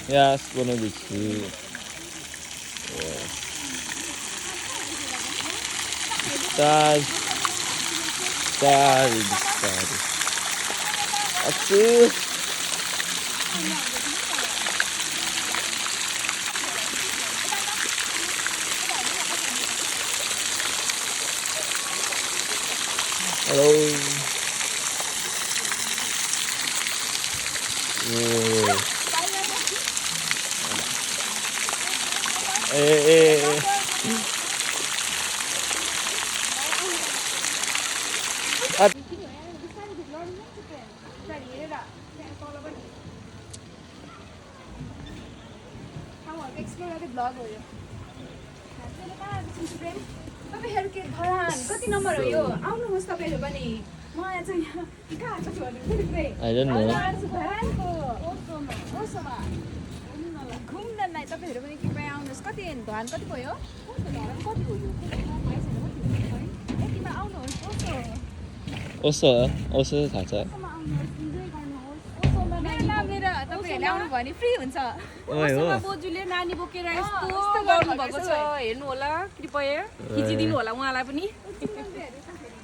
Yes, बनाउँदैछु। बिस्तारै अचु हेलो कति नम्बर हो यो आउनुहोस् तपाईहरु पनि म चाहिँ यहाँ कहाँ छु भन्नु I don't know. घुम्नलाई तपाईहरु पनि कृपया आउनुहोस् कति धन कति भयो धन कति हो यो यतिमा आउनुहोस् ओसो थाहा छ मेरो नाम लिएर तपाईहरुले आउनु भने फ्री हुन्छ ओइ हो बोजूले नानी बोकेर यस्तो गर्नु भएको छ हेर्नु होला कृपया खिचिदिनु होला उहाँलाई पनि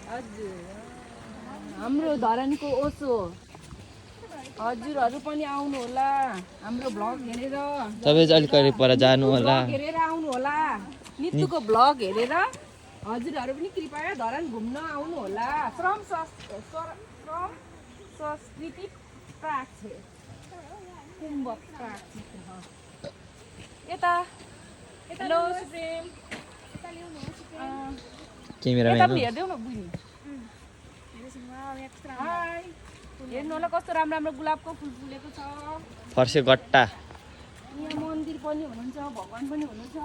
हजुर हाम्रो धरानको ओसो हजुरहरु पनि आउनु होला हाम्रो भ्लग हेरेर तपाईं चाहिँ अलिकति पर जानु होला हेरेर आउनु होला नितुको भ्लग हेरेर हजुरहरु पनि कृपया धरान घुम्न आउनु होला श्रम संस्कृति प्राक छ कुम्भ प्राक यता हेलो प्रेम क्यामेराम्यान हेर्देऊ न बुझ्नु हाय हेर्नु होला कस्तो राम्रो राम्रो गुलाबको फुल फुलेको छ फर्से गट्टा यहाँ मन्दिर पनि हुनुहुन्छ भगवान पनि हुनुहुन्छ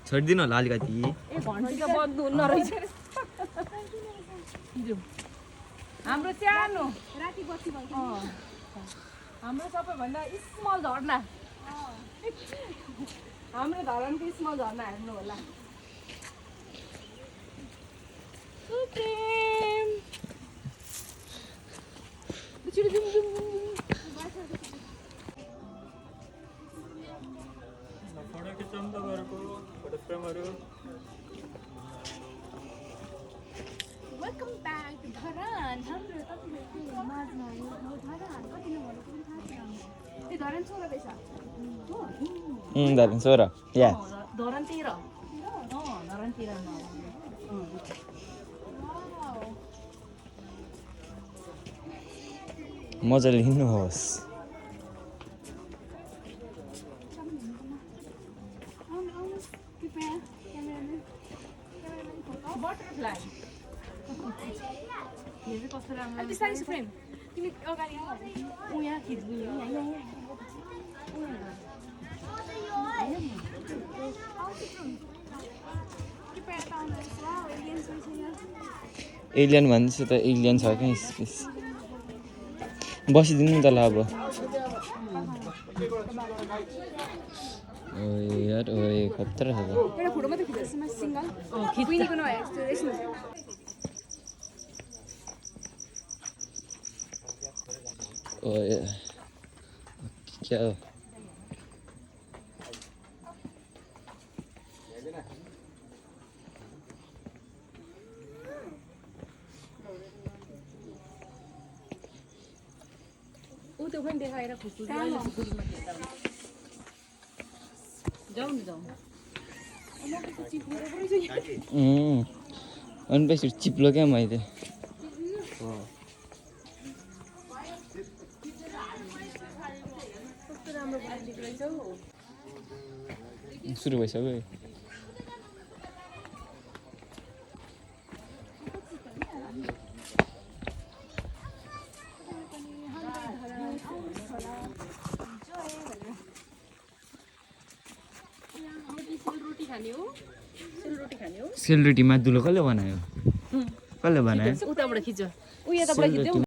छोडिदिनु होला अलिकति ए घन्टी त बन्द हुन्न रहेछ हाम्रो सानो राति बत्ती भयो हाम्रो सबैभन्दा स्मल झरना हाम्रो धरानको स्मल झरना हेर्नु होला वेलकम ब्याक टु धरान हाम्रो तपाईहरुको माझमा यो धरान कति नम्बर पनि थाहा छैन ए धरान 16 रहेछ हो धरान 16 या धरान 13 धरान 13 मजाले हिँड्नुहोस् बटरफ्लाई हेर्नु कस्तो राम्रो बिस्तारै फ्रेम तिमी अगाडि आऊ उ यहाँ खिच्नु एलियन भन्दैछु त एलियन छ क्या स्पेस बसिदिनु नि त ल अब ओए यार ओए खतरा छ त एउटा फोटो मात्रै खिच्दैछु म सिंगल क्वीनको नभए यस्तो रहेछ ओए क्या हो ऊ त्यो पनि देखाएर खुसी जाउँ नि जाउँ अनि पछि चिप्लो क्या मैले सुरु भइसक्यो सेलरोटीमा दुलो कसले बनायो कसले बनायो उताबाट खिच्छ उ यताबाट खिच्देऊ